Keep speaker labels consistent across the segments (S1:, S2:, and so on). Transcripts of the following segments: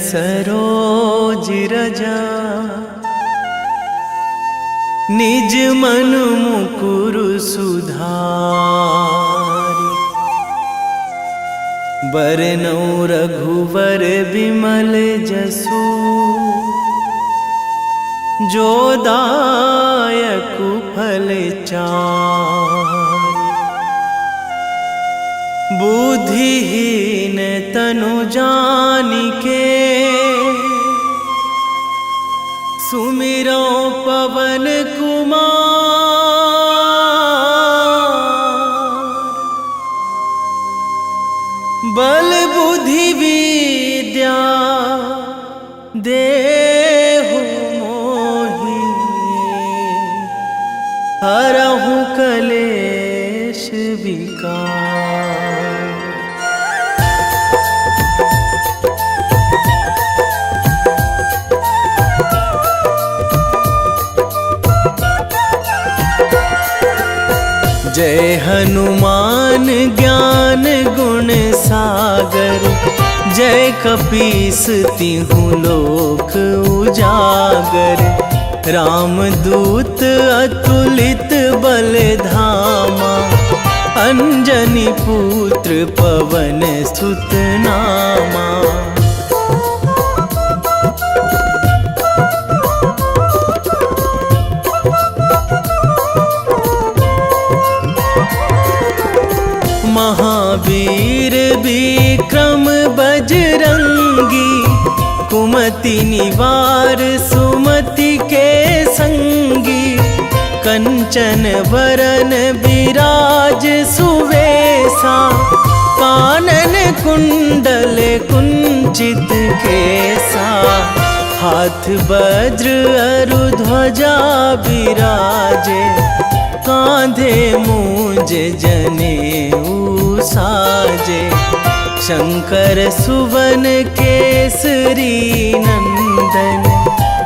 S1: सरोज रजा निज मन मुकुर सुधारि। बरनौ रघुवर विमल जसु जो दायक फल चारि। बुद्धिहीन तनु जानिके सुमिरो पवन कुमार। बल बुद्धि विद्या देहु मोहि हरहु कलेश विकार। जय हनुमान ज्ञान गुण सागर। जय कपीस तिहु लोक उजागर। रामदूत अतुलित बल धामा। अंजनी पुत्र पवन सुत नामा। महावीर विक्रम बजरंगी। कुमति निवार सुमति के संगी। कंचन वरन विराज सुवेशा। कानन कुंडल कुंचित केसा। हाथ वज्र अरु ध्वजा विराजे। कांधे मूंज जनेऊ साजे। शंकर सुवन केसरी नंदन।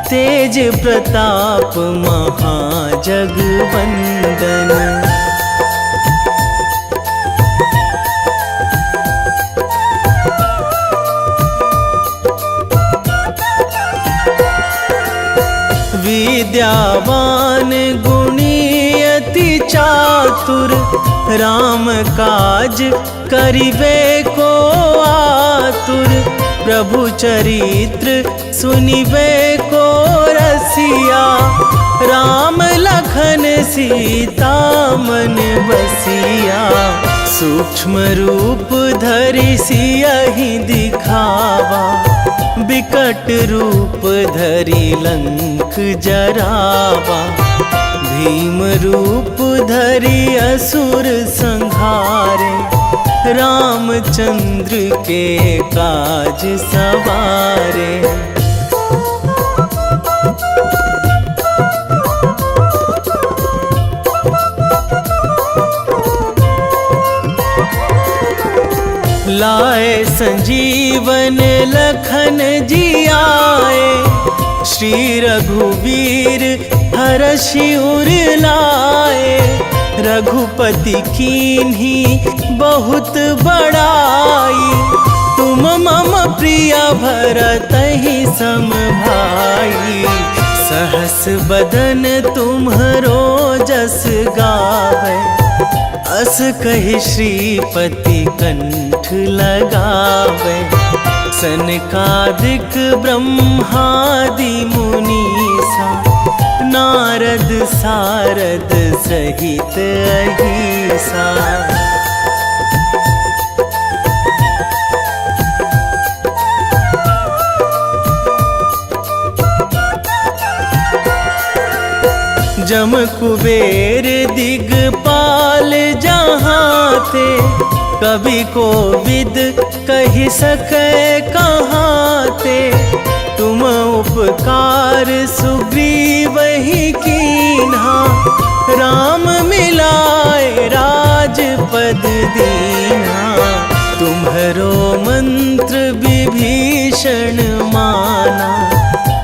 S1: तेज प्रताप महाजगवंदन। विद्यावान गुणी अति चातुर। राम काज करिबे को आतुर। प्रभु चरित्र सुनिबे को रसिया। राम लखन सीता मन बसिया। सूक्ष्म रूप धरि सियहि दिखावा। विकट रूप धरि लंक जरावा। भीम रूप धरि असुर संहारे। रामचंद्र के काज सवारे। लाए संजीवन लखन जियाए। श्री रघुवीर हरषि उर लाए। रघुपति कीन्ही बहुत बड़ाई। तुम मम प्रिय भरतहि सम भाई। सहस बदन तुम्हरो जस गावै। अस कहि श्रीपति कंठ लगावै। सनकादिक ब्रह्मादि मुनीसा। नारद सारद सहित अहिसा। जम कुबेर दिगपाल जहाँ थे। कवि कोविद कहि सकै कहाँ ते। तुम उपकार सुग्रीवहि कीन्हा। राम मिलाए राजपद दीन्हा। तुम्हरो मंत्र विभीषण माना।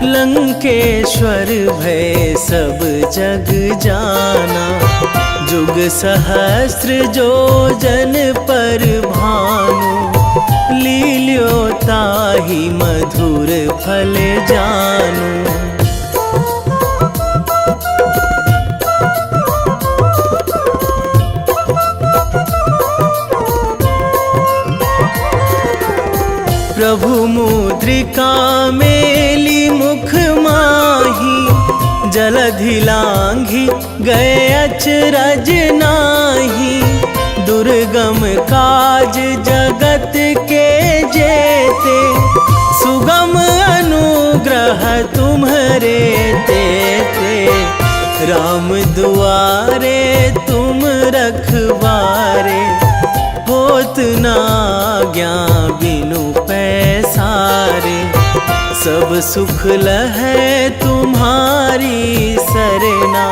S1: लंकेश्वर भय सब जग जाना। जुग सहस्र जो जन पर भानु। लील्यो ताहि मधुर फल जानू। प्रभु मुद्रिका मेली मुख माही, जलधि लांघी गए अचरज नाही। दुर्गम काज जगत के जेते, सुगम अनुग्रह तुम्हरे तेते। राम दुआरे तुम रखवारे, होत ना आज्ञा बिनु पैसारे। सब सुख लहै तुम्हारी सरना,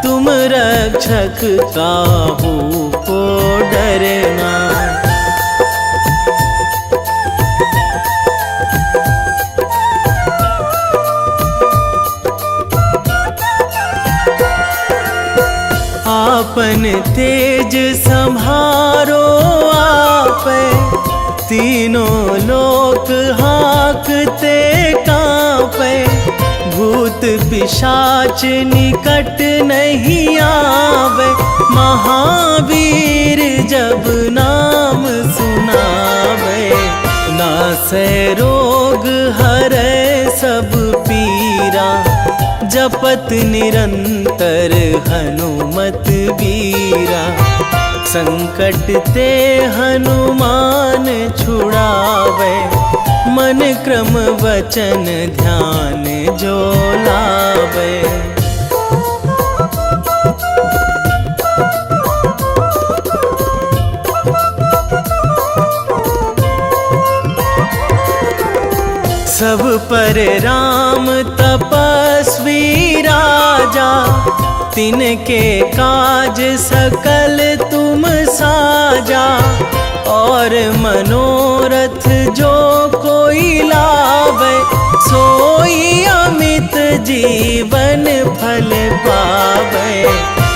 S1: तुम रक्षक काहू को डरना। आपन तेज संभारो आपै, तीनों लोक हाकते कांपै। भूत पिशाच निकट नहीं आवे, महावीर जब नाम सुनावे। नासै रोग हरै सब पीरा, जपत निरंतर हनुमत बीरा। संकट ते हनुमान छुड़ावे, मन क्रम वचन ध्यान जो लावे। सब पर राम तपस्वी राजा, तिनके काज सकल तुम साजा। और मनोरथ जो कोई लावे, सोई अमित जीवन फल पावे।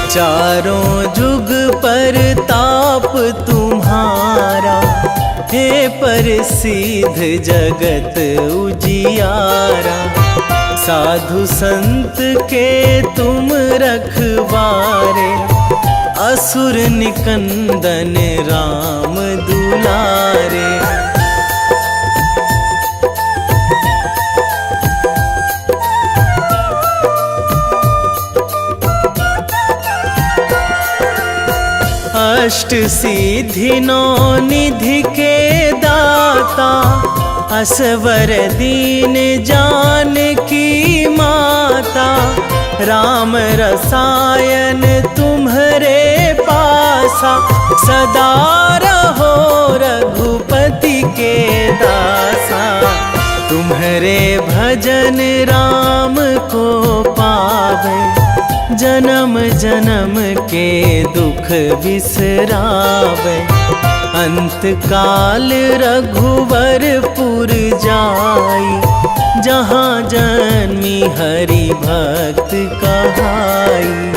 S1: चारों जुग पर ताप तुम्हारा, हे प्रसिद्ध जगत उजियारा। साधु संत के तुम रखवारे, असुर निकंदन राम दुलारे। अष्ट सिद्धि नौ निधि के दाता, असवर दीन जानकी माता। राम रसायन तुम्हरे पासा, सदा रहो रघुपति के दासा। तुम्हरे भजन राम को पावे, जन्म जन्म के दुख बिसरावे। अंत काल रघुवरपुर जाई, जहाँ जन्मी हरि भक्त कहाई।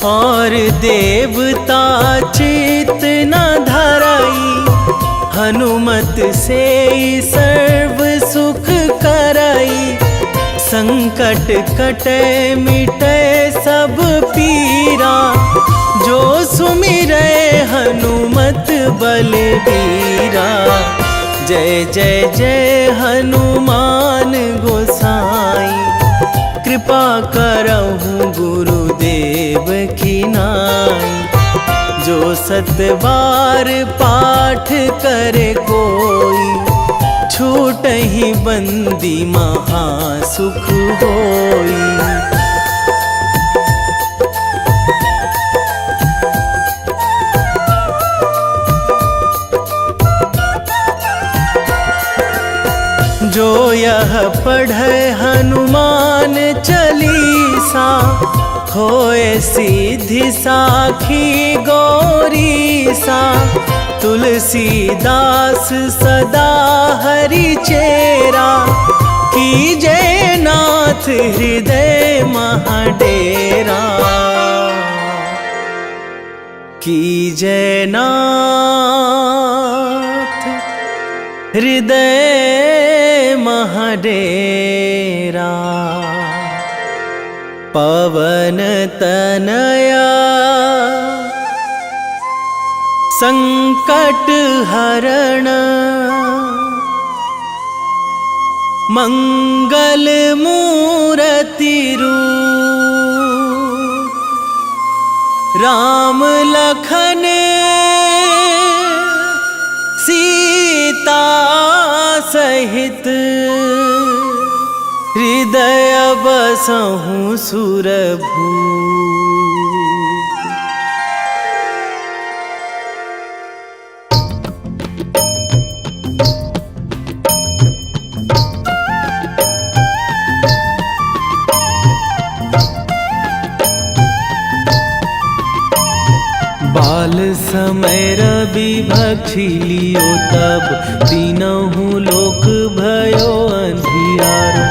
S1: और देवता चित न धराई, हनुमत से सर्व सुख कराई। संकट कटे मिटे सब पीरा, जो सुमिरै हनुमत बलबीरा। जय जय जय हनुमान गोसाई, कृपा करहु गुरुदेव की नाई। जो सतबार पाठ करे कोई, छूटहि बंदी महासुख होई। जो यह पढ़े हनुमान चालीसा, होए सीधी साखी गौरीसा। तुलसीदास सदा हरि चेरा, कीजे नाथ हृदय महाडेरा, कीजे नाथ हृदय महाडेरा। पवन तनया संकट हरण, मंगल मूर्ति रूप, राम लखन सीता सहित, हृदय बसहु सुरभूप। बाल समय रवि भक्षी लियो तब, तीनहु लोक भयो अंधियारो।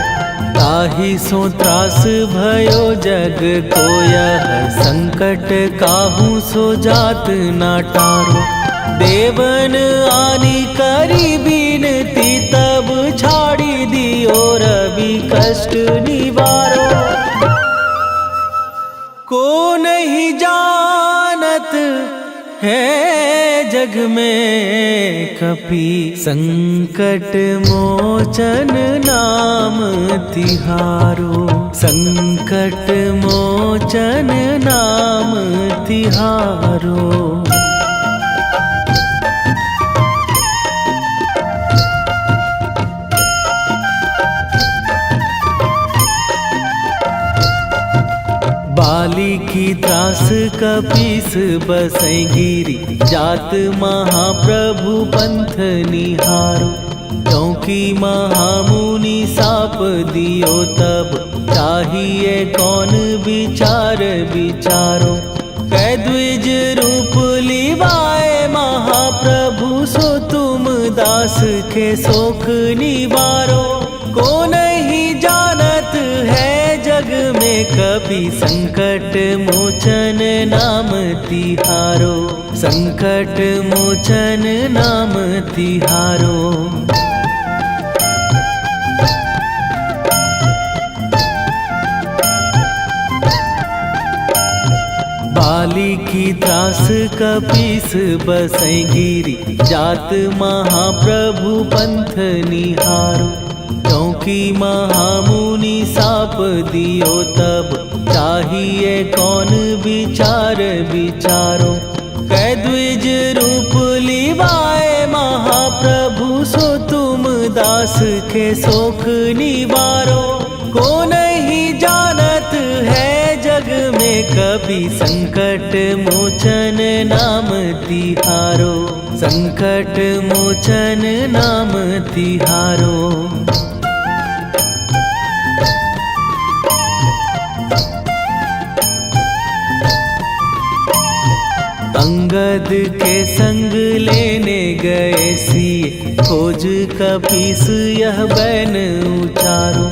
S1: ताहि सो त्रास भयो जग को यह, संकट काहू सो जात ना टारो। देवन आनी करी बिनती तब, छाड़ी दियो रवि कष्ट निवारो। को नहीं जानत है जग में कपि, संकट मोचन नाम तिहारो। संकट मोचन नाम तिहारो। बाली की त्रास कपीस बसै गिरी, जात महाप्रभु पंथ निहारो। क्योंकि महामुनि साप दियो तब, चाहिए कौन विचार विचारो। कै द्विज रूप लिवाए महाप्रभु, सो तुम दास के शोक निवारो। को नहीं जानत है जग में कपि, संकट मोचन नाम तिहारो। संकट मोचन नाम तिहारो। बाली की त्रास कपीस बसै गिरी, जात महाप्रभु पंथ निहारो। क्योंकि महामुनि साप दियो तब, चाहिए कौन विचार विचारो। कै द्विज रूप लिवाए महाप्रभु, सो तुम दास के शोक निवारो। को नहीं जानत है जग में कपि, संकट मोचन नाम तिहारो। संकट मोचन नाम तिहारो। अंगद के संग लेने गए सिए, खोज कपीस यह बैन उचारो।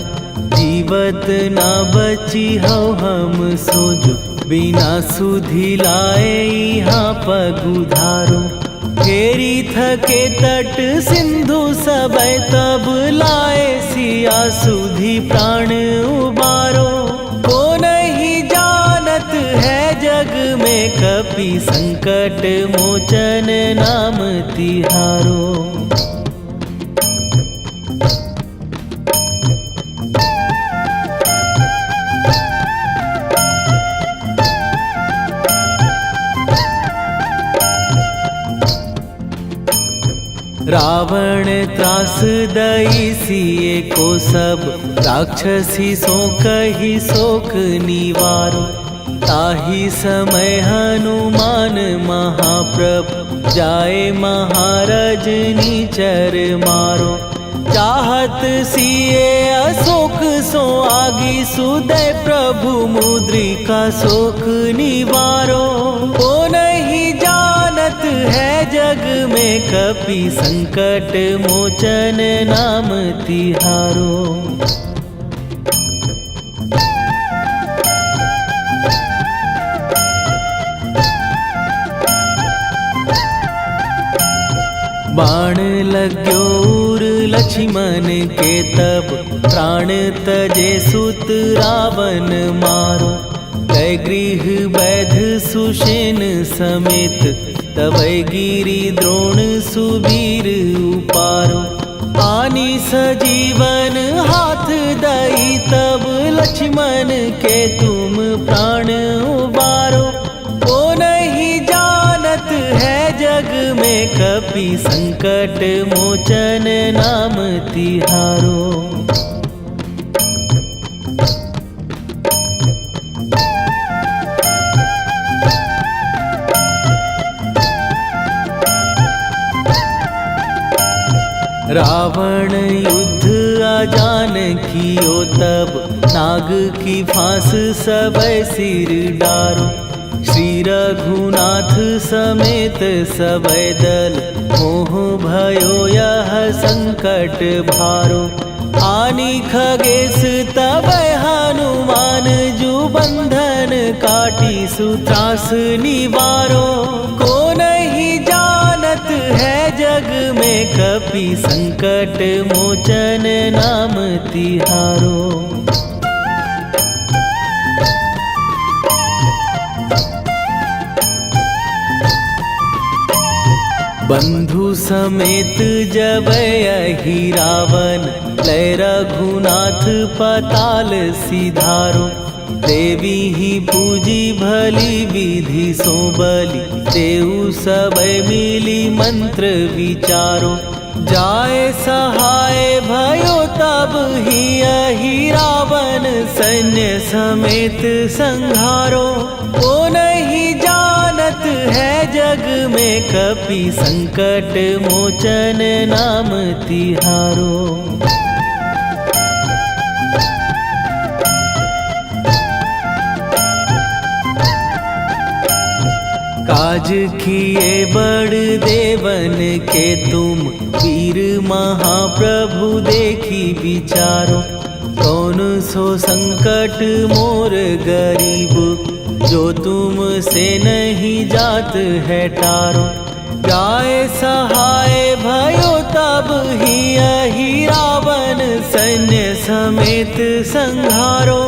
S1: जीवत ना बची हो हम सोजो, बिना सुधि लाए यहाँ पगुधारो। फेरी थके तट सिंधु सबय, तब लाए सिया सुधि प्राण उबारो। को नहीं जानत है जग में कपि, संकट मोचन नाम तिहारो। रावण त्रास दई सिए को सब, राक्षसी सो कही शोक निवारो। ताहि समय हनुमान महाप्रभु, जाए महाराज नीचर मारो। चाहत सिए अशोक सो आगी, सुदय प्रभु मुद्रिका शोक निवारो। को नहीं जानत है जग में कपि संकट मोचन नाम तिहारो। बाण लग्यो उर लक्ष्मण के तब प्राण तजे सुत रावण मारो। कै गृह वैध सुषेण समेत तबै गिरि द्रोण सुबीर उपारो। आनी सजीवन हाथ दई तब लक्ष्मण के तुम प्राण उबारो। ओ नहीं जानत है जग में कपि संकट मोचन नाम तिहारो। रावण युद्ध आजान कियो तब नाग की फांस सबै सिर डारो। श्री रघुनाथ समेत सबै दल मोह भयो यह संकट भारो। आनी खगेश तबै हनुमान जु बंधन काटी सुत्रास निवारो। को नहीं जानत है जग में कपि संकट मोचन नाम तिहारो। बंधु समेत जबै अहि रावण लय रघुनाथ पताल सिधारो। देवी ही पूजी भली विधि सो बलि तेउ सबै मिली मंत्र विचारो। जाय सहाय भयो तब ही अहि रावण सैन्य समेत संहारो। ओ नहीं जानत है जग में कपि संकट मोचन नाम तिहारो। काज किए बड़ देवन के तुम वीर महाप्रभु देखी विचारो। कौन सो संकट मोर गरीब जो तुम से नहीं जात है टारो। जाय सहाय भयो तब ही अहि रावण सैन्य समेत संहारो।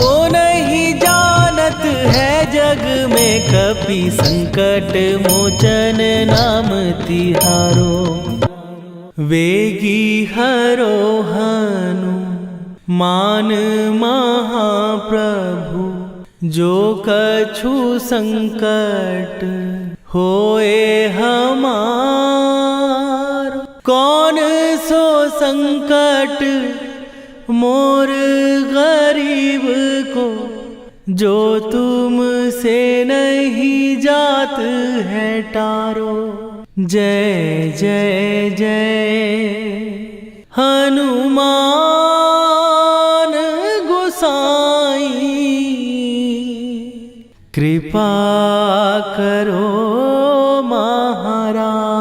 S1: ओ नहीं जानत है जग में कपि संकट मोचन नाम तिहारो। वेगी हरो हनुमान महाप्रभु जो कछु संकट होए हमार। कौन सो संकट मोर गरीब को जो तुम से नहीं जात है टारो। जय जय जय हनुमान गोसाई कृपा करो महाराज।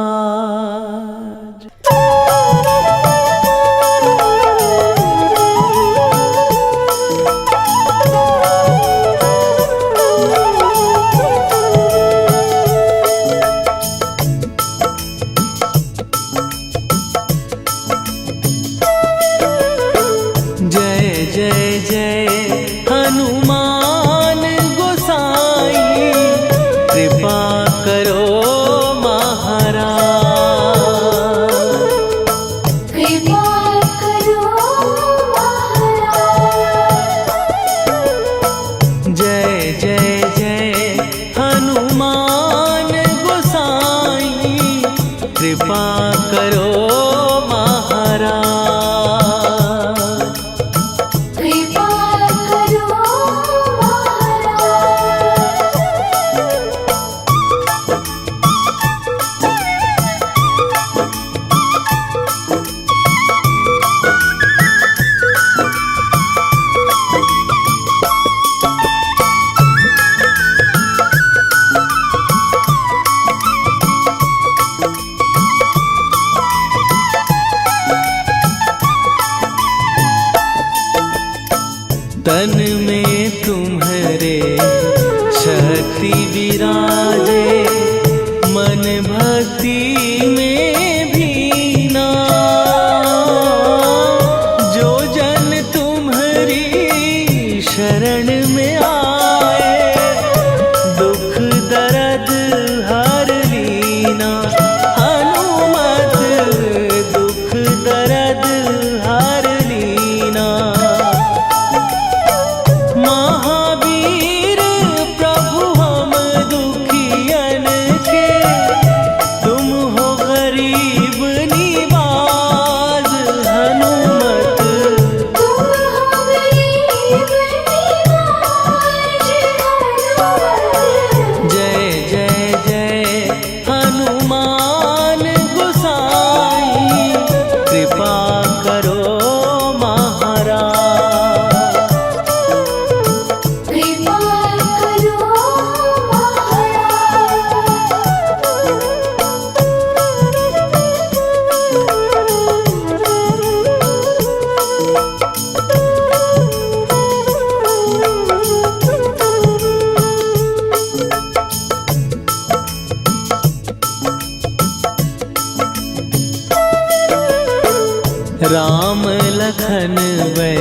S1: लखन वै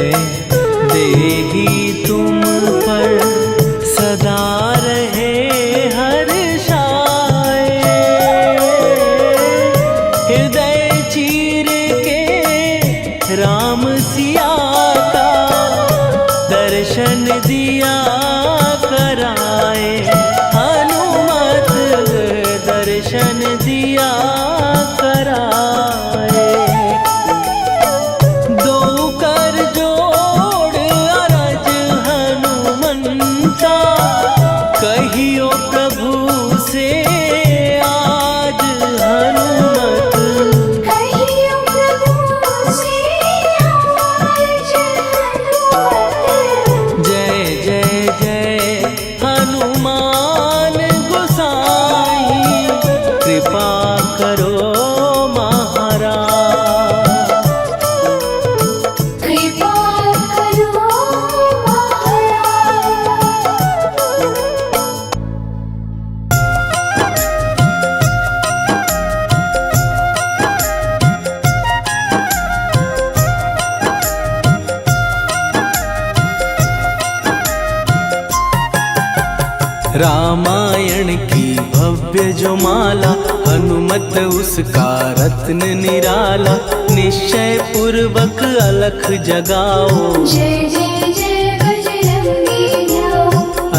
S1: देही तुम पर सदा रहे हर्षाए। हृदय चीर के राम सिया का दर्शन दिया कराए। हनुमत दर्शन दिया कराए। दो कर जोड़ अरज हनुमंता कहियो प्रभु से आज हनुमत।
S2: कहियो प्रभु से आज हनुमत।
S1: जय जय जय हनुमान गोसाई कृपा करो महाराज।
S2: कृपा करो महाराज।
S1: रामायण की भव्य जो माला हनुमत उसका रत्न निराला। निश्चय पूर्वक अलख जगाओ
S2: जय जय जय बजरंगी जाओ।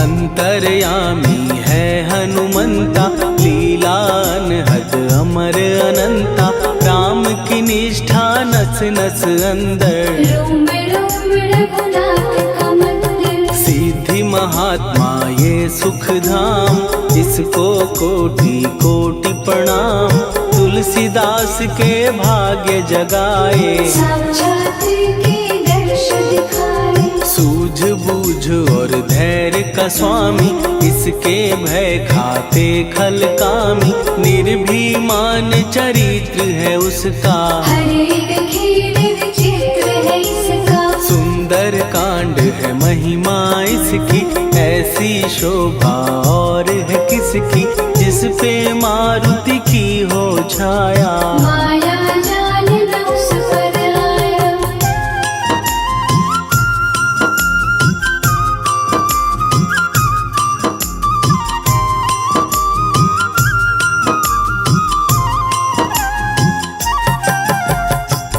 S1: अंतर्यामी है हनुमंता लीला अनहद अमर अनंता। राम की निष्ठा नस नस अंदर
S2: रोम रोम रघुनाथ का मंदिर।
S1: सिद्धि महात्मा ये सुख धाम इसको कोटि कोटि प्रणाम। तुलसीदास के भाग्य जगाए
S2: साक्षात के दर्श दिखाए।
S1: सूझ बूझ और धैर्य का स्वामी इसके भय खाते खल कामी। निर्भीमान चरित्र है उसका
S2: हर एक खेल विचित्र है इसका।
S1: सुंदर कांड है महिमा इसकी। ऐसी शोभा और है किसकी जिस पे मारुति की हो छाया।
S2: माया जाल न उस पर आया।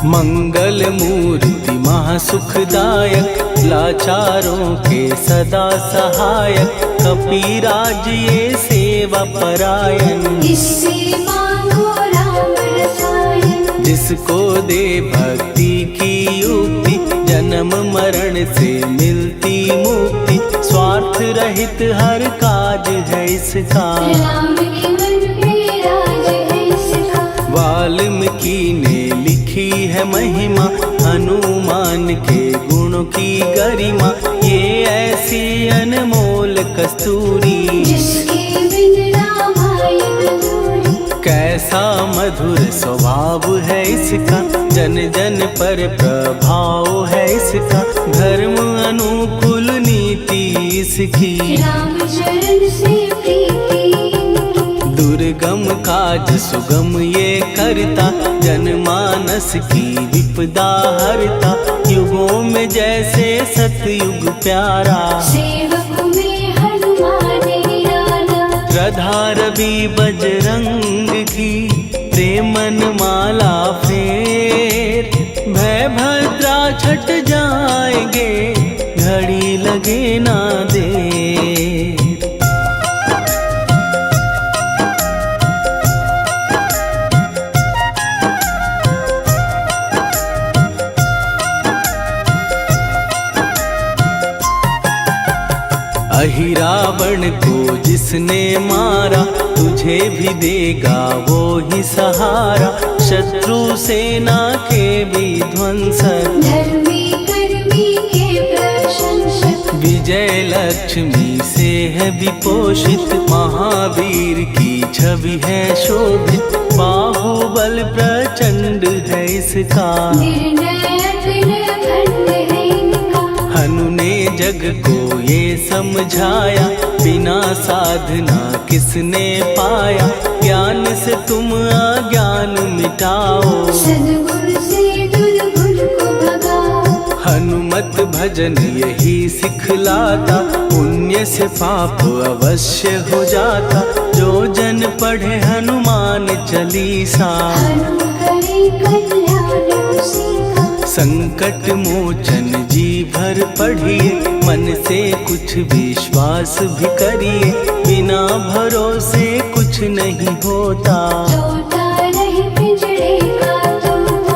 S1: मंगल मूर्ति महासुखदायक लाचारों के सदा सहायक। कपीराज ये सेवा परायण
S2: इससे मांगो राम रसायन।
S1: जिसको दे भक्ति की युक्ति जन्म मरण से मिलती मुक्ति। स्वार्थ रहित हर काज है इसका
S2: राम के मन पे राज है इसका।
S1: वाल्मीकि ने लिखी है महिमा हनुमान के गुणों की गरिमा। ये ऐसी अनमोल कस्तूरी
S2: जिसके बिन रामायण अधूरी।
S1: कैसा मधुर स्वभाव है इसका जन जन पर प्रभाव है इसका। धर्म अनुकूल नीति इसकी
S2: राम चरण से प्रीति।
S1: दुर्गम काज सुगम ये करता जनमानस की विपदा हरता। युगों में जैसे सतयुग प्यारा
S2: सेवक में हनुमान निराला।
S1: श्रद्धा रवि बजरंग की प्रेमन माला फेर। भय भद्रा छट जाएंगे घड़ी लगे ना देर। अहिरावण को जिसने मारा तुझे भी देगा वो ही सहारा। शत्रु सेना के विध्वंसक
S2: धर्मी कर्मी के प्रशंसक।
S1: विजय लक्ष्मी से है विपोषित। महावीर की छवि है शोभित। बाहुबल प्रचंड है इसका
S2: निर्णय अखंड है इनका।
S1: हनु ने जग को ये समझाया बिना साधना किसने पाया। ज्ञान से तुम अज्ञान मिटाओ
S2: सद्गुण से दुर्गुण को भगाओ।
S1: हनुमत भजन यही सिखलाता, पुण्य से पाप अवश्य हो जाता। जो जन पढ़े हनुमान चालीसा,
S2: हनुम करे कल्याण उसी का।
S1: संकट मोचन जी भर पढ़िए, मन से कुछ विश्वास भी करिए। बिना भरोसे कुछ नहीं होता,
S2: तोता रहे पिंजरे का तोता।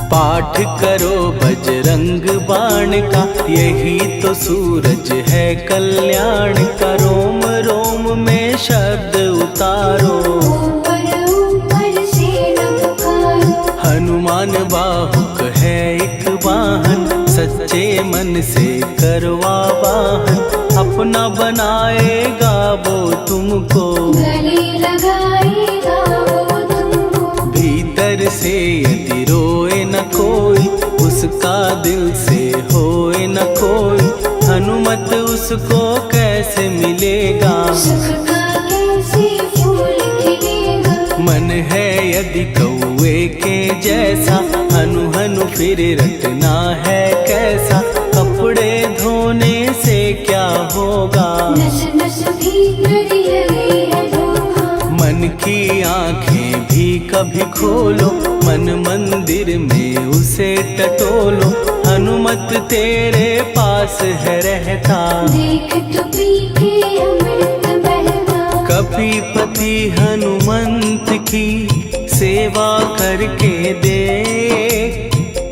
S1: पाठ करो बजरंग बाण का, यही तो सूरज है कल्याण का। रोम रोम में शब्द उतारो,
S2: ऊपर ऊपर से न पुकारो।
S1: हनुमान बाहुक है एक वाहन, सच्चे मन से करवा वाहन। अपना बनाएगा वो तुमको,
S2: गले लगाएगा वो तुमको।
S1: भीतर से यदि रोए न कोई, उसका दिल से होए न कोई। हनुमत उसको कैसे मिलेगा,
S2: सुख का कैसे फूल खिलेगा।
S1: मन है यदि कौए के जैसा, हनु हनु फिर रटना है कैसा। कपड़े धोने से क्या होगा,
S2: नस नस भीतर लगी है धोखा।
S1: मन की आंखें भी कभी खोलो, मन मंदिर में उसे टटोलो। हनुमत तेरे पास है रहता,
S2: देख तो पी के अमृत बहता।
S1: कपीपति हनुमंत की सेवा करके दे,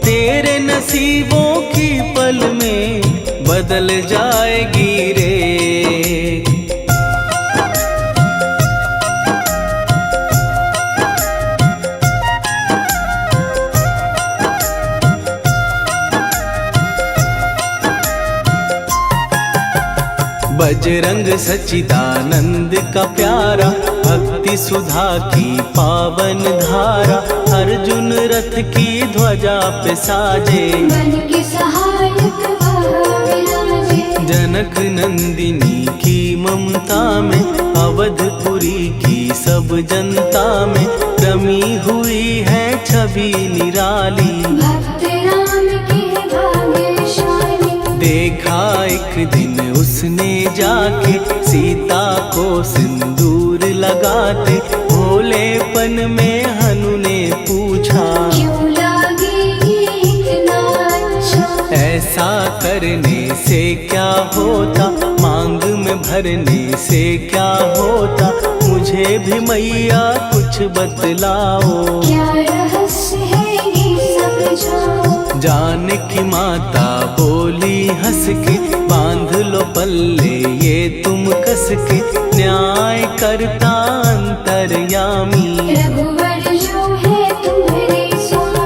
S1: तेरे नसीबों की पल में बदल जाएगी रे। बजरंग सच्चिदानंद का प्यारा, भक्ति सुधा की पावन धारा। अर्जुन रथ की ध्वजा पे साजे,
S2: मन के सहायक वह विराजे।
S1: जनक नंदिनी की ममता में, अवधपुरी की सब जनता में रमी हुई है छवि निराली।
S2: भक्त राम के भाग्यशाली,
S1: देखा एक दिन उसने जाके सीता को सिंदूर लगाते। भोलेपन में हनु ने पूछा,
S2: क्यों लागे ये इतना अच्छा।
S1: ऐसा करने से क्या होता, मांग में भरने से क्या होता। मुझे भी मैया कुछ बतलाओ,
S2: क्या रहस्य है ये समझाओ।
S1: जानकी माता बोली हंस के, बांध लो पल्ले ये तुम कस के। न्याय करता अंतर्यामी,
S2: रघुवर जो है तुम्हारे स्वामी।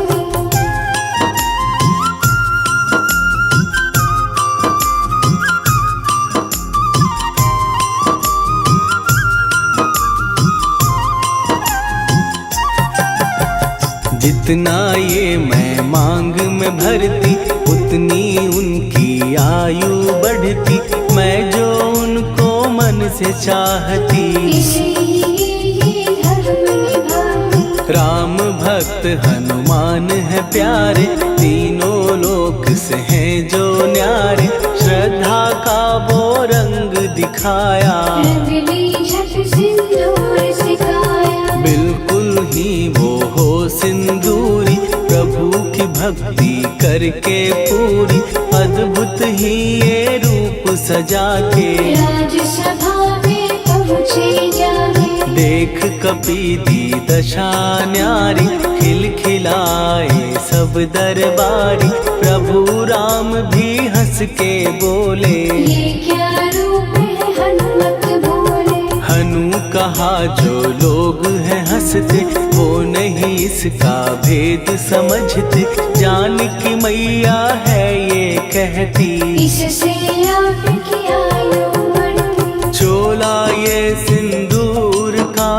S1: जितना ये मैं मांग में भरती, उतनी उनकी आयु बढ़ती। मैं जो उनको मन से चाहती,
S2: इसलिए ये धर्म निभाती।
S1: राम भक्त हनुमान है प्यारे, तीनों लोक से हैं जो न्यारे। श्रद्धा का वो रंग दिखाया,
S2: रंगली झट सिंदूर सिखाया।
S1: बिल्कुल ही वो हो सिंदूरी, प्रभु की भक्ति करके पूरी। अद्भुत ही ये रूप सजा के,
S2: राजसभा में पहुँचे जाके।
S1: देख कपीदी दशा न्यारी, खिलखिलाए सब दरबारी। प्रभु राम भी हंस के बोले,
S2: ये क्या रूप है हनुमत बोले।
S1: हनु कहा जो लोग हैं हंसते, वो नहीं इसका भेद समझते। जानकी मैया है ये कहती,
S2: इससे आपकी आयु बढ़ती।
S1: चोला ये सिंदूर का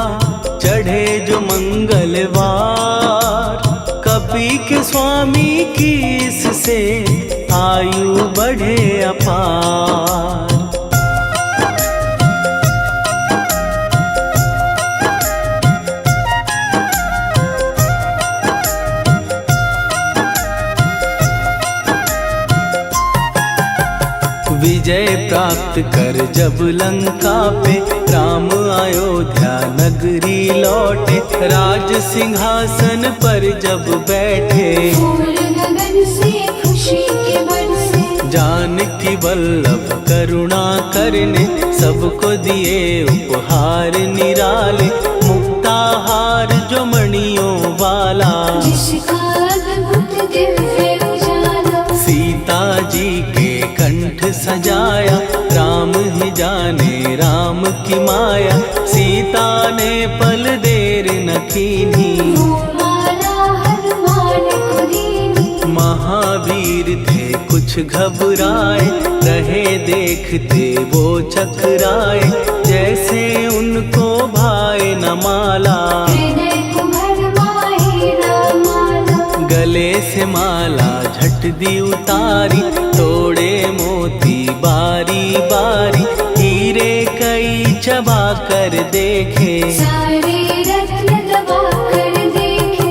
S1: चढ़े जो मंगलवार। कपी के स्वामी की इससे आयु बढ़े अपार। विजय प्राप्त कर जब लंका पे राम अयोध्या नगरी लौटे, राज सिंहासन पर जब बैठे,
S2: फूल गगन से खुशी के बरसे,
S1: जानकी वल्लभ करुणा करने सबको दिए उपहार निराले, मुक्ताहार जो मणियों वाला,
S2: जिसका अद्भुत दिव्य उजाला,
S1: सीता जी के कंठ सजाया, राम ही जाने राम की माया, सीता ने पल देर न कीन्ही,
S2: वो माला हनुमान को दीनी।
S1: महावीर थे कुछ घबराए, रहे देखते वो चकराए, जैसे उनको भाए न माला,
S2: हृदय को भरमाए न माला,
S1: गले से माला झट दी उतारी, तोड़े मोती बारी बारी, हीरे कई चबा कर देखे,
S2: सारे रत्न दबा कर देखे।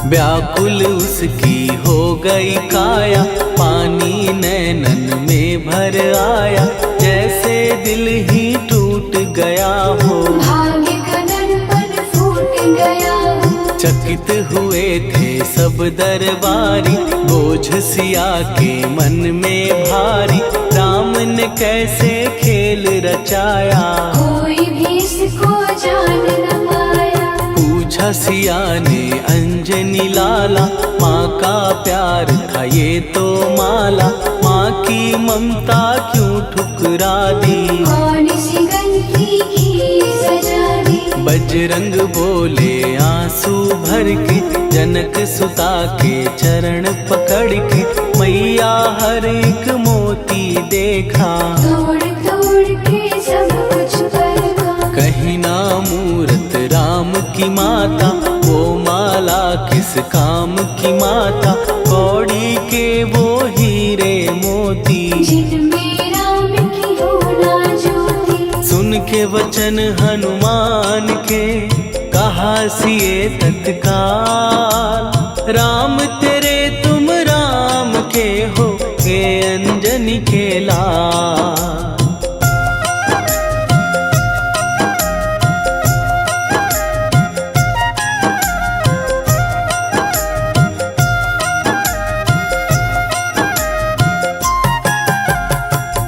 S1: व्याकुल उसकी हो गई काया, पानी नैनन में भर आया, जैसे दिल ही टूट गया हो,
S2: भाग्य का दर्पण फूट गया हो,
S1: चकित हुए थे सब दरबारी, बोझ सिया के मन में भारी, राम ने कैसे खेल रचाया,
S2: कोई भी इसको जान न पाया।
S1: पूछा सिया ने अंजनी लाला, माँ का प्यार था ये तो माला, माँ की ममता क्यों ठुकरा दी,
S2: कौन सी गलती की सजा दी,
S1: बजरंग बोले आंसू भर के, जनक सुता के चरण पकड़ के, मैया हर एक मोती देखा,
S2: तोड़ तोड़ के सब कुछ परखा,
S1: कहीं ना मूरत राम की माता, वो माला किस काम की माता, कौड़ी के वो हीरे मोती,
S2: जिनमें राम की होना ज्योति।
S1: सुन के वचन हनुमान के, कहा सिए तत्काल, राम तेरे तुम राम के हो, के अंजनी के लाल।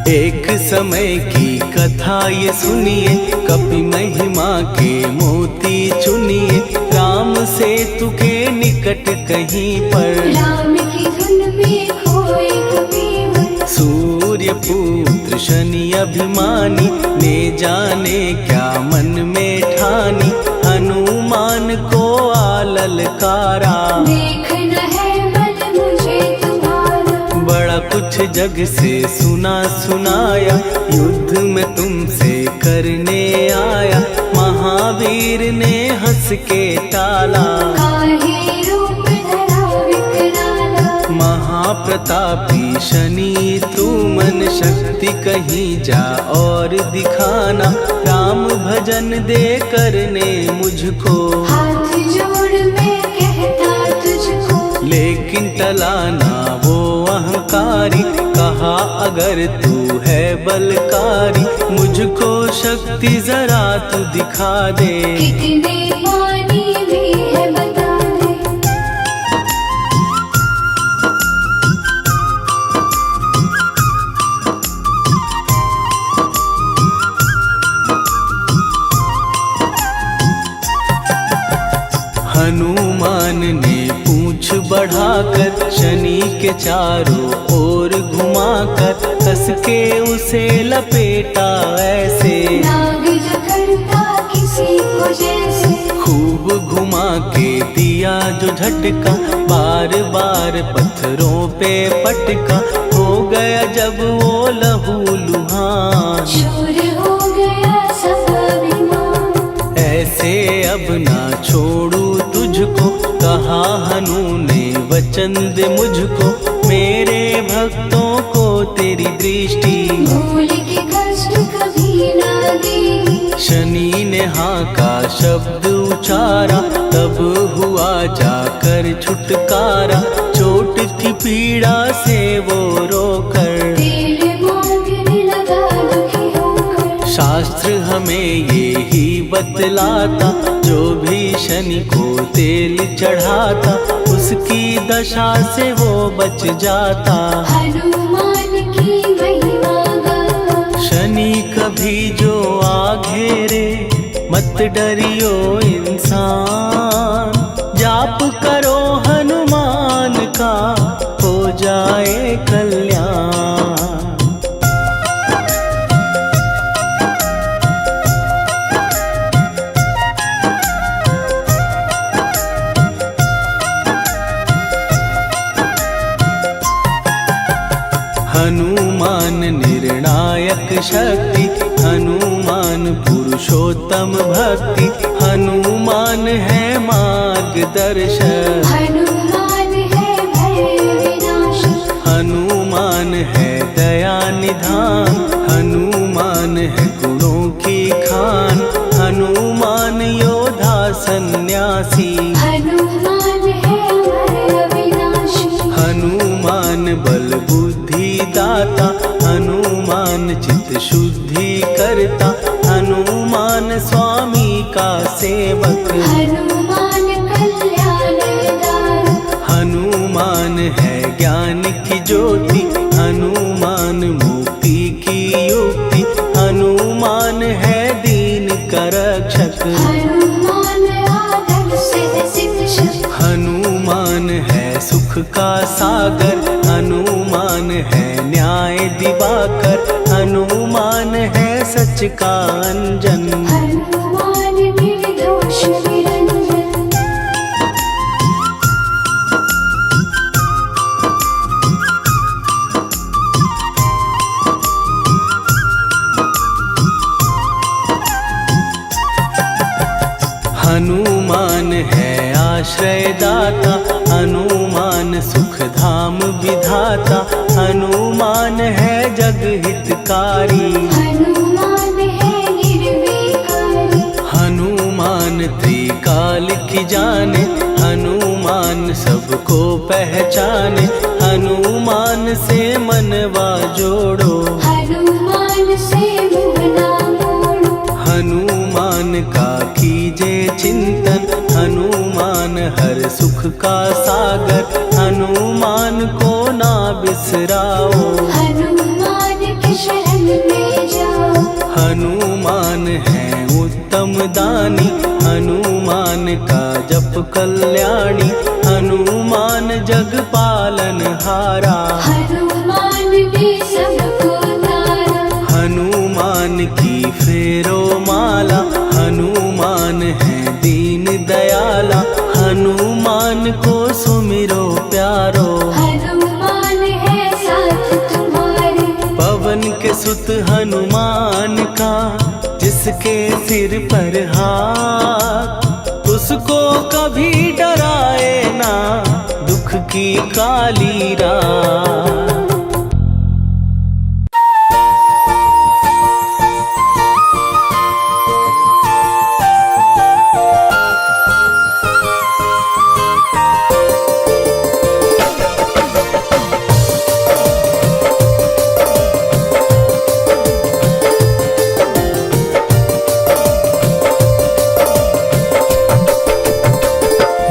S1: एक समय की कथा ये सुनिए, कपि महिमा के मोती चुनिए, राम सेतु के निकट कहीं पर,
S2: राम की धुन में खोए कबीर,
S1: सूर्य पुत्र शनि अभिमानी, ने जाने क्या मन में ठानी, हनुमान को आललकारा,
S2: देखना है बल मुझे तुम्हारा,
S1: बड़ा कुछ जग से सुना सुनाया, युद्ध में तुमसे करने आया, महावीर ने हंस के टाला,
S2: काहे रूप धरा विकराला,
S1: महाप्रतापी शनि तू मन शक्ति कहीं जा और दिखाना, राम भजन दे करने मुझको,
S2: हाथ जोड़ मैं कहता तुझको,
S1: लेकिन टलाना वो अहंकारी, कहा अगर तू है बलकारी, मुझको शक्ति जरा तू दिखा दे,
S2: कितने पानी भी है बता दे।
S1: हनुमान ने पूंछ बढ़ाकर, शनि के चारों ओर घुमाकर, कस के उसे लपेटा ऐसे,
S2: नाग जो करता किसी को जैसे,
S1: खूब घुमा के दिया जो झटका, बार बार पत्थरों पे पटका, हो गया जब वो लहू लुहान,
S2: चूर हो गया सब अभिमान।
S1: ऐसे अब ना छोड़ू तुझको, कहा हनु ने वचन दे मुझको। मेरे भक्तों को तेरी दृष्टि,
S2: भूल के कष्ट कभी ना दे।
S1: शनि ने हाँ का शब्द उचारा, तब हुआ जाकर छुटकारा। चोट की पीड़ा से वो रोकर,
S2: तेल मांगने लगा दुखी होकर।
S1: शास्त्र हमें ये ही बतलाता, जो भी शनि को तेल चढ़ाता, उसकी दशा से वो बच जाता।
S2: हनुमान की महिमा गाता।
S1: शनि कभी जो आ घेरे, मत डरियो इंसान। जाप करो हनुमान का, हो जाए कल्याण। हनुमान निर्णायक शक्ति, हनुमान पुरुषोत्तम भक्ति। हनुमान है मार्गदर्शक,
S2: हनुमान है भय विनाशक।
S1: हनुमान है दया निधान। हनुमान है गुणों की खान, हनुमान योद्धा सन्यासी।
S2: हनुमान है भय विनाशी।
S1: हनुमान बल बुद्धि दाता, हनुमान चित्त शुद्धि करता। हनुमान स्वामी का सेवक,
S2: हनुमान कल्याणदायक।
S1: हनुमान है ज्ञान की ज्योति। हनुमान मुक्ति की युक्ति, हनुमान है दीन का रक्षक।
S2: हनुमान आदर से शिक्षक।
S1: हनुमान है सुख का सागर, हनुमान है न्याय दिवाकर। हनुमान है सच का अंजन,
S2: हनुमान निर्दोष निरंजन।
S1: हनुमान है आश्रय दाता, हनुमान सुख धाम विधाता। हनुमान है जग हितकारी,
S2: हनुमान है निर्विकारी।
S1: हनुमान त्रिकाल की जाने। हनुमान सबको पहचाने, हनुमान से मनवा जोड़ो।
S2: हनुमान से मुँह ना मोड़ो।
S1: हनुमान का कीजे चिंतन, हनुमान हर सुख का सागर। हनुमान को ना बिसराओ,
S2: हनुमान के शरण में जाओ।
S1: हनुमान है उत्तम दानी, हनुमान का जप कल्याणी। हनुमान जग पालन हारा,
S2: हनुमान ने सबको तारा।
S1: हनुमान की फेरो माला। हनुमान है दीन दयाला, हनुमान को सुमिरो प्यारो।
S2: हनुमान है साथ तुम्हारे।
S1: पवन के सुत हनुमान का, जिसके सिर पर हाथ, उसको कभी डराए ना दुख की काली रात।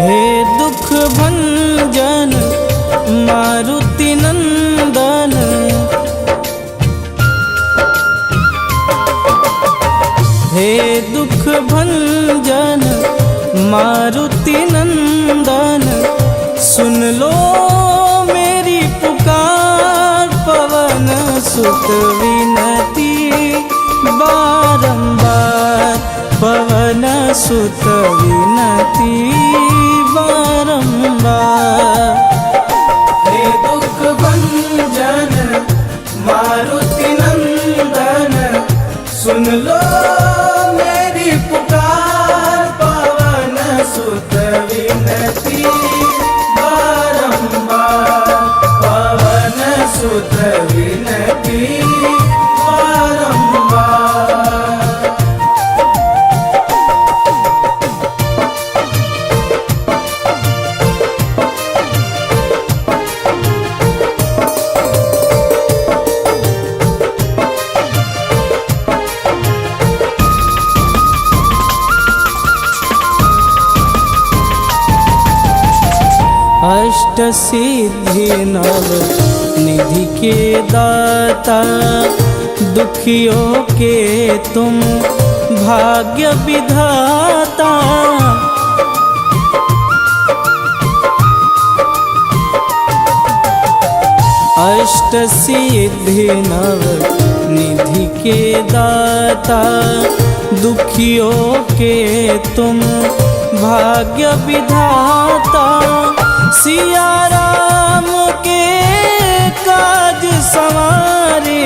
S1: हे दुख भंजन मारुति नंदन, हे दुख भंजन मारुति नंदन। सुन लो मेरी पुकार, पवन सुत विनती बारंबार। पवन सुत विनती बारंबार। हे दुख भंजन सुत विनती बारंबार, पवन सुत विनती बारंबार। अष्ट सिद्धि नव निधि के दाता, दुखियों के तुम भाग्य विधाता। अष्ट सिद्धि नव निधि के दाता, दुखियों के तुम भाग्य विधाता। सिया राम के काज संवारे,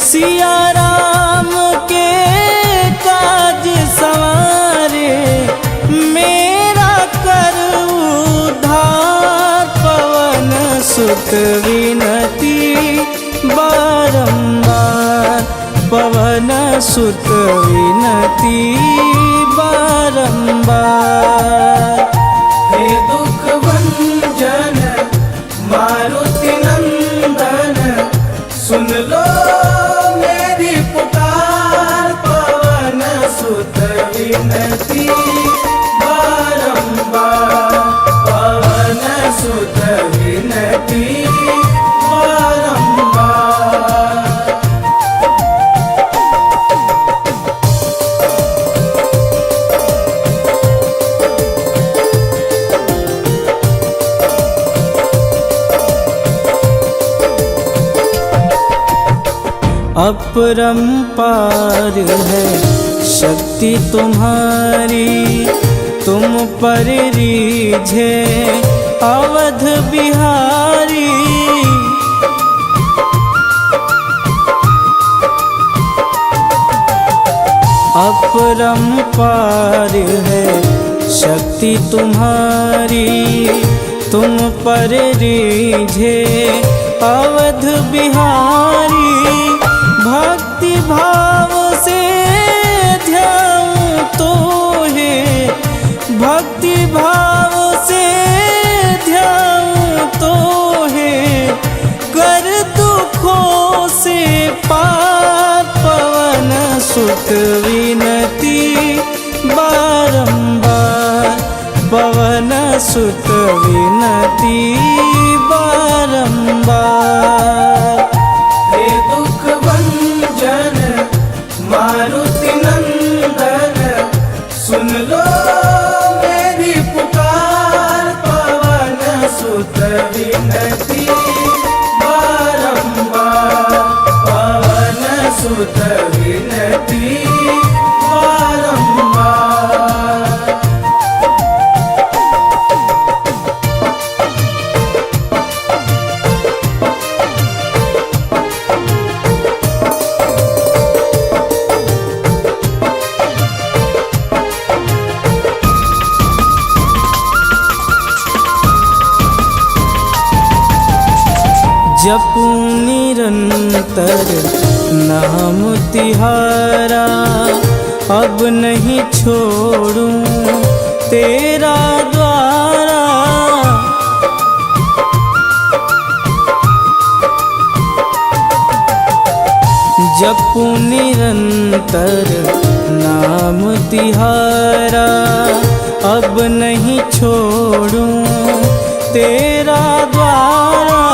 S1: सिया राम के काज संवारे, मेरा कर उद्धार। पवन सुत विनती बारंबार, पवन सुत विनती बारंबार। हे दुख भंजन मारुति नंदन, सुन लो मेरी पुकार। पवन सुत विनती बारंबार, पवन सुत विनती बारंबार। अपरंपार है शक्ति तुम्हारी, तुम पर रीझे अवध बिहारी। अपरंपार है शक्ति तुम्हारी, तुम पर रीझे अवध बिहारी। भक्ति भाव से ध्याऊं तो है, भक्ति भाव से ध्याऊं तो है, कर दुखों से पार। पवन सुत विनती बारंबार, पवन सुत विनती बारंबार। हे दुख भंजन मारुति नंदन, सुन लो मेरी पुकार। पवन सुत विनती बारंबार, पवन सुत विनती बारंबार। जपूं निरंतर नाम तिहारा, अब नहीं छोड़ूं तेरा द्वारा। जपूं निरंतर नाम तिहारा, अब नहीं छोड़ूं तेरा द्वारा।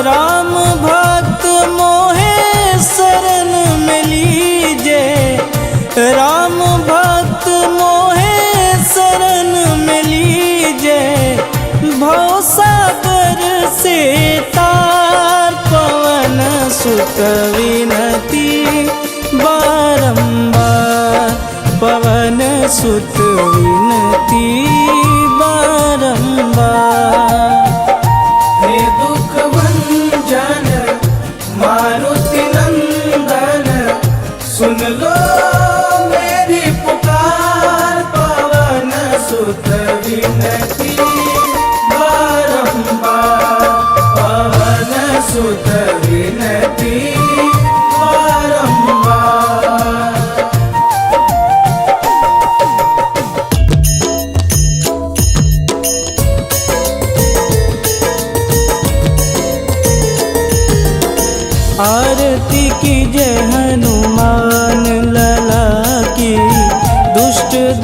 S1: राम भक्त मोहे शरण में लीजे, राम भक्त मोहे शरण में लीजे। भवसागर से तार, पवन सुत विनती बारंबार, पवन सुत विनती बारंबार। हे दुख भंजन मारुति नंदन, सुन लो मेरी पुकार। पवन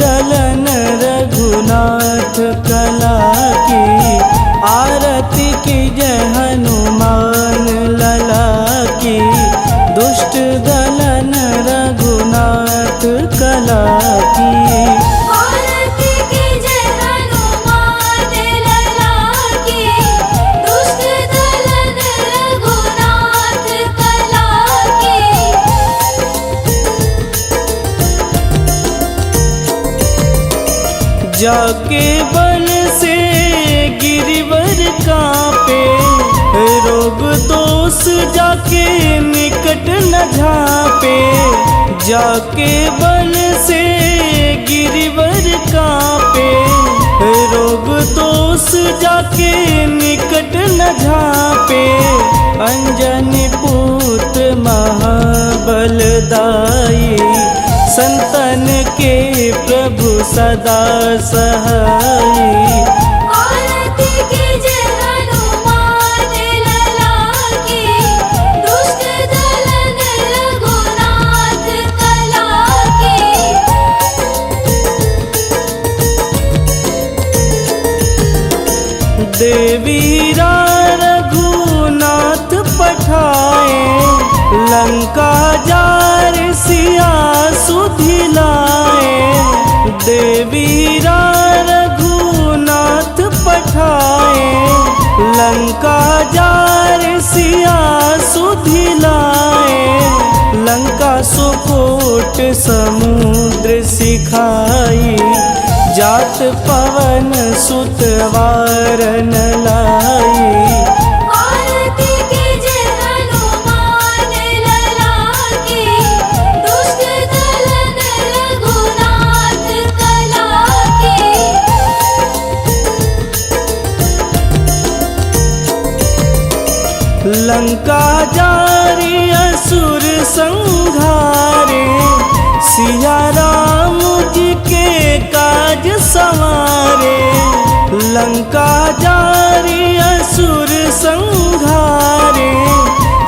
S1: दलन रघुनाथ कला की, आरती की जय हनुमान लला की। दुष्ट दलन रघुनाथ कला की,
S2: आरती की जय हनुमान लला की। दुष्ट दलन रघुनाथ कला की।
S1: जाके बल से गिरिवर कांपे, रोग दोष जाके निकट न झांपे। जाके बल से गिरिवर कांपे, रोग दोष जाके निकट न झांपे। अंजनी पूत महाबलदाई, संतन के प्रभु सदा सहाई।
S2: आरती की जय हनुमान लला की। दुष्ट दलन रघुनाथ कला की।
S1: देवीरा रघुनाथ पठाए, लंका जार सिया सुधिलाए। देवीरा रघुनाथ पठाए, लंका जार सिया सुधिलाए। लंका सुकोट समुद्र सिखाई, जात पवन सुत वारन लाई।
S2: आरती की जय हनुमान लला की। दुष्ट दलन रघुनाथ कला की।
S1: लंका जारी असुर संहारे, सिया राम जी के काज संवारे। लंका जारी असुर संहारे,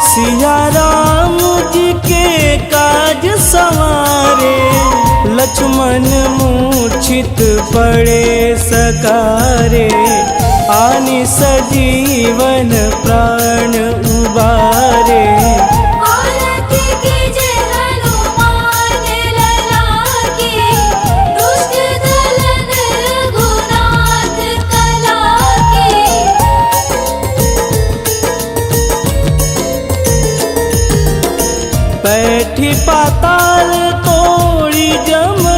S1: सिया राम जी के काज संवारे। लक्ष्मण मूर्छित पड़े सकारे, आनि सजीवन प्राण उबारे।
S2: आरती की जय हनुमान लला की। दुष्ट दलन रघुनाथ कला की।
S1: बैठी पाताल तोड़ी जम